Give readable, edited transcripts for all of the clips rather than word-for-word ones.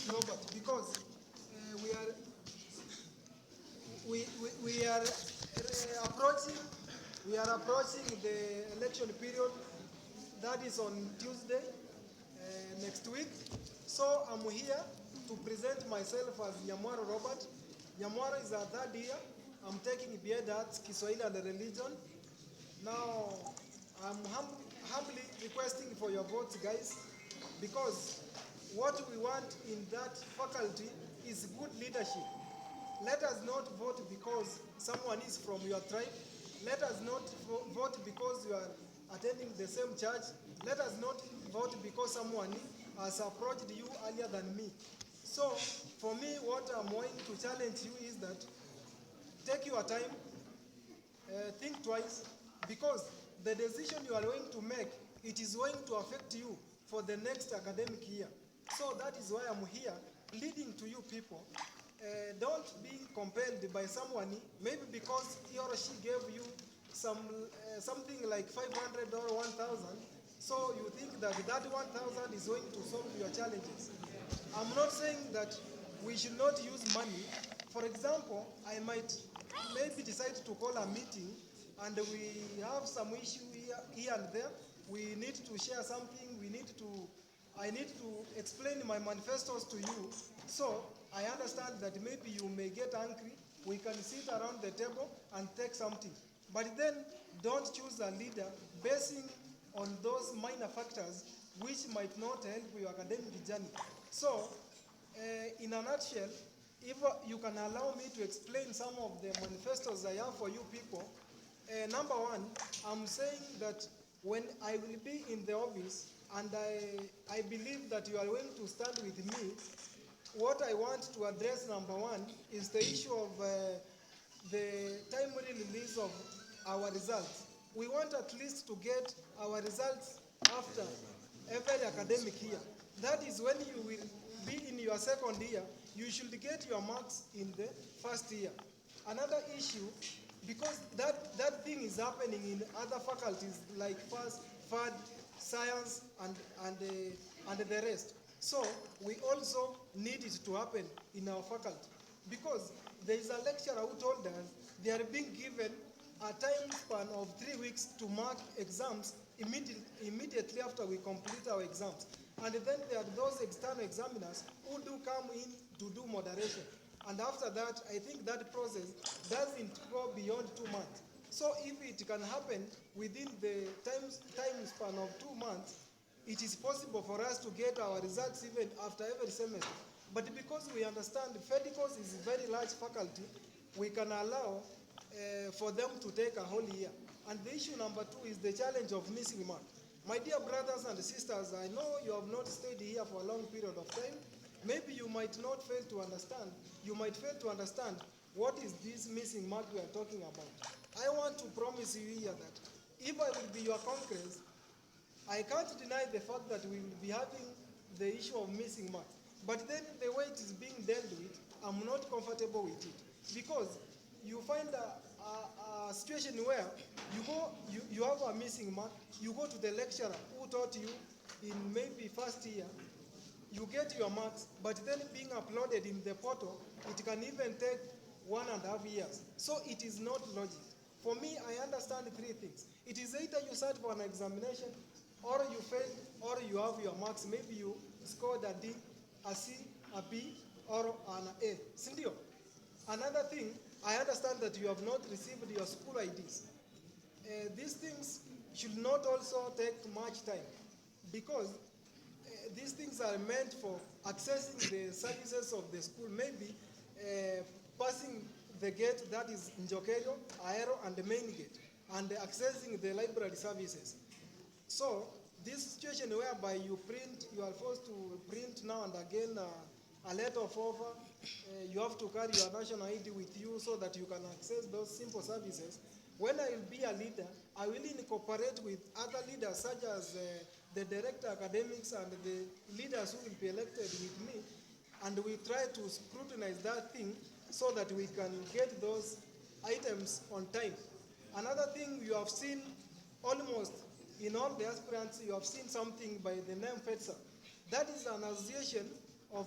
Robert, because we are approaching the election period that is on Tuesday next week. So I'm here to present myself as Nyamwaro Robert. Nyamwaro is a third year. I'm taking BA Arts, Kiswahili and Religion. Now, I'm humbly requesting for your votes, guys, because what we want in that faculty is good leadership. Let us not vote because someone is from your tribe. Let us not vote because you are attending the same church. Let us not vote because someone has approached you earlier than me. So, for me, what I'm going to challenge you is that take your time, think twice, because the decision you are going to make, it is going to affect you for the next academic year. So that is why I'm here, leading to you people. Don't be compelled by someone, maybe because he or she gave you something like 500 or 1,000, so you think that that 1,000 is going to solve your challenges. I'm not saying that we should not use money. For example, I might maybe decide to call a meeting and we have some issue here and there. We need to share something. I need to explain my manifestos to you. So I understand that maybe you may get angry. We can sit around the table and take something. But then don't choose a leader basing on those minor factors which might not help your academic journey. So, in a nutshell, if you can allow me to explain some of the manifestos I have for you people, number one, I'm saying that when I will be in the office and I believe that you are going to stand with me, what I want to address, number one, is the issue of the timely release of our results. We want at least to get our results after every academic year. That is when you will be in your second year, you should get your marks in the first year. Another issue, because that thing is happening in other faculties like FAD, science, and the rest. So we also need it to happen in our faculty, because there is a lecturer who told us they are being given a time span of 3 weeks to mark exams immediately after we complete our exams. And then there are those external examiners who do come in to do moderation. And after that, I think that process doesn't go beyond 2 months. So if it can happen within the time span of 2 months, it is possible for us to get our results even after every semester. But because we understand Fedcos is a very large faculty, we can allow for them to take a whole year. And the issue number two is the challenge of missing mark. My dear brothers and sisters, I know you have not stayed here for a long period of time. Maybe you might not fail to understand. You might fail to understand what is this missing mark we are talking about. I want to promise you here that if I will be your congress, I can't deny the fact that we will be having the issue of missing marks. But then the way it is being dealt with, I'm not comfortable with it. Because you find a situation where you have a missing mark, you go to the lecturer who taught you in maybe first year, you get your marks, but then being uploaded in the portal, it can even take 1.5 years. So it is not logic. For me, I understand 3 things. It is either you sat for an examination, or you failed, or you have your marks. Maybe you scored a D, a C, a B, or an A. Sindio? Another thing, I understand that you have not received your school IDs. These things should not also take much time, because these things are meant for accessing the services of the school, maybe passing the gate that is Njokerio, Aero, and the main gate, and accessing the library services. So this situation whereby you are forced to print now and again a letter of offer, you have to carry your national ID with you so that you can access those simple services. When I will be a leader, I will incorporate with other leaders such as the director academics and the leaders who will be elected with me, and we try to scrutinize that thing so that we can get those items on time. Another thing you have seen almost in all the aspirants, you have seen something by the name FEDSA. That is an association of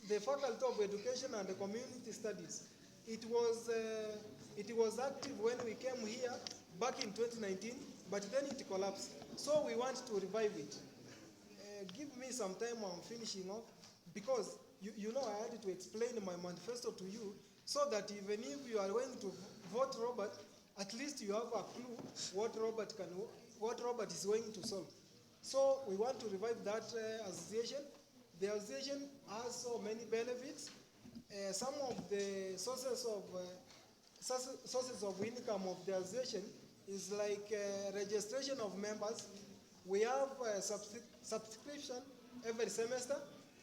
the Faculty of Education and Community Studies. It was active when we came here back in 2019, but then it collapsed. So we want to revive it. Give me some time, I'm finishing off, because you know I had to explain my manifesto to you, so that even if you are going to vote Robert, at least you have a clue what Robert is going to solve. So we want to revive that association. The association has so many benefits. Some of the sources of income of the association is like registration of members. We have subscription every semester.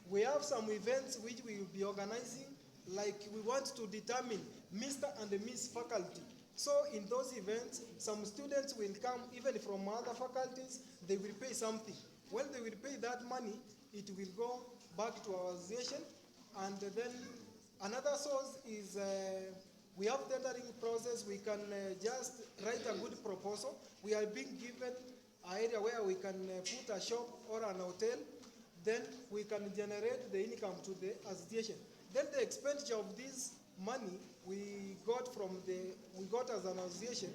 We have some events which we will be organizing, like we want to determine Mr. and Miss faculty. So in those events, some students will come even from other faculties, they will pay something. When they will pay that money, it will go back to our association. And then another source is we have tendering process. We can just write a good proposal. We are being given an area where we can put a shop or an hotel. Then we can generate the income to the association. Then the expenditure of this money we got as an association,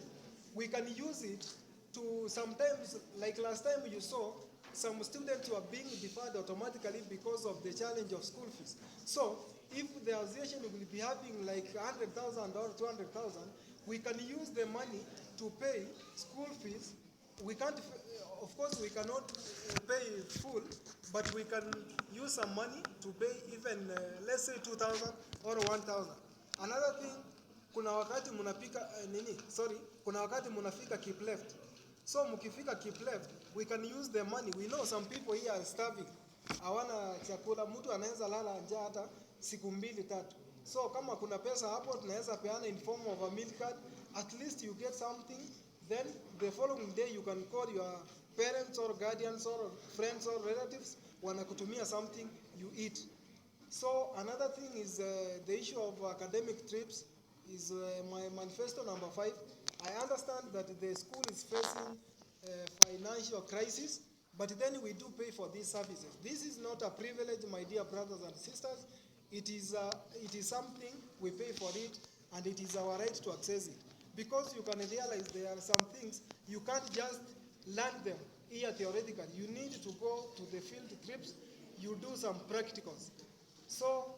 we can use it to sometimes, like last time you saw, some students were being deferred automatically because of the challenge of school fees. So if the association will be having like 100,000 or 200,000, we can use the money to pay school fees. We can't, of course, we cannot pay full, but we can use some money to pay even, let's say 2,000 or 1,000. Another thing, kuna wakati munafika keep left. So mukifika keep left, we can use the money. We know some people here are starving. Hawana chakula, mtu anaweza lala njaa hata siku 2-3. So kama kuna pesa hapo, tunaweza peana in form of a meal card. At least you get something. Then the following day you can call your parents or guardians or friends or relatives, wanakutumia something, you eat. So another thing is the issue of academic trips is my manifesto number 5. I understand that the school is facing financial crisis, but then we do pay for these services. This is not a privilege, my dear brothers and sisters. It is something we pay for it, and it is our right to access it. Because you can realize there are some things you can't just learn them here theoretically. You need to go to the field trips. You do some practicals. So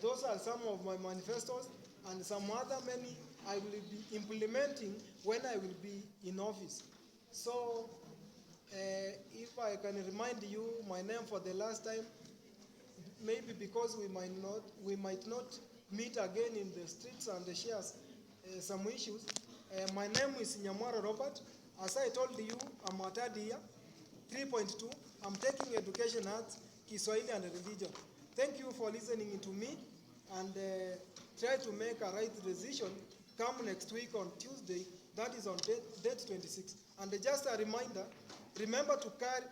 those are some of my manifestos, and some other many I will be implementing when I will be in office. So if I can remind you my name for the last time, maybe because we might not meet again in the streets and share some issues. My name is Nyamwaro Robert. As I told you, I'm a third year, 3.2. I'm taking education arts, Kiswahili and religion. Thank you for listening to me, and try to make a right decision. Come next week on Tuesday, that is on date 26. And just a reminder, remember to carry,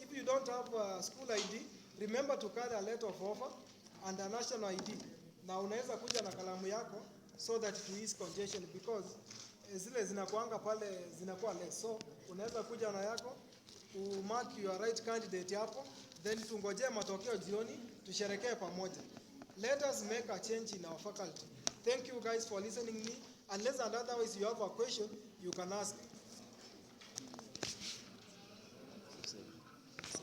if you don't have a school ID, remember to carry a letter of offer and a national ID. Na unaweza kuja na kalamu yako so that to ease congestion, because zile zinakuanga pale zinakuwa less. So unaweza kuja na yako, mark your right candidate hapo, then tungojee matokeo jioni, tusherekee pamoja. Let us make a change in our faculty. Thank you guys for listening me. Unless and otherwise you have a question, you can ask.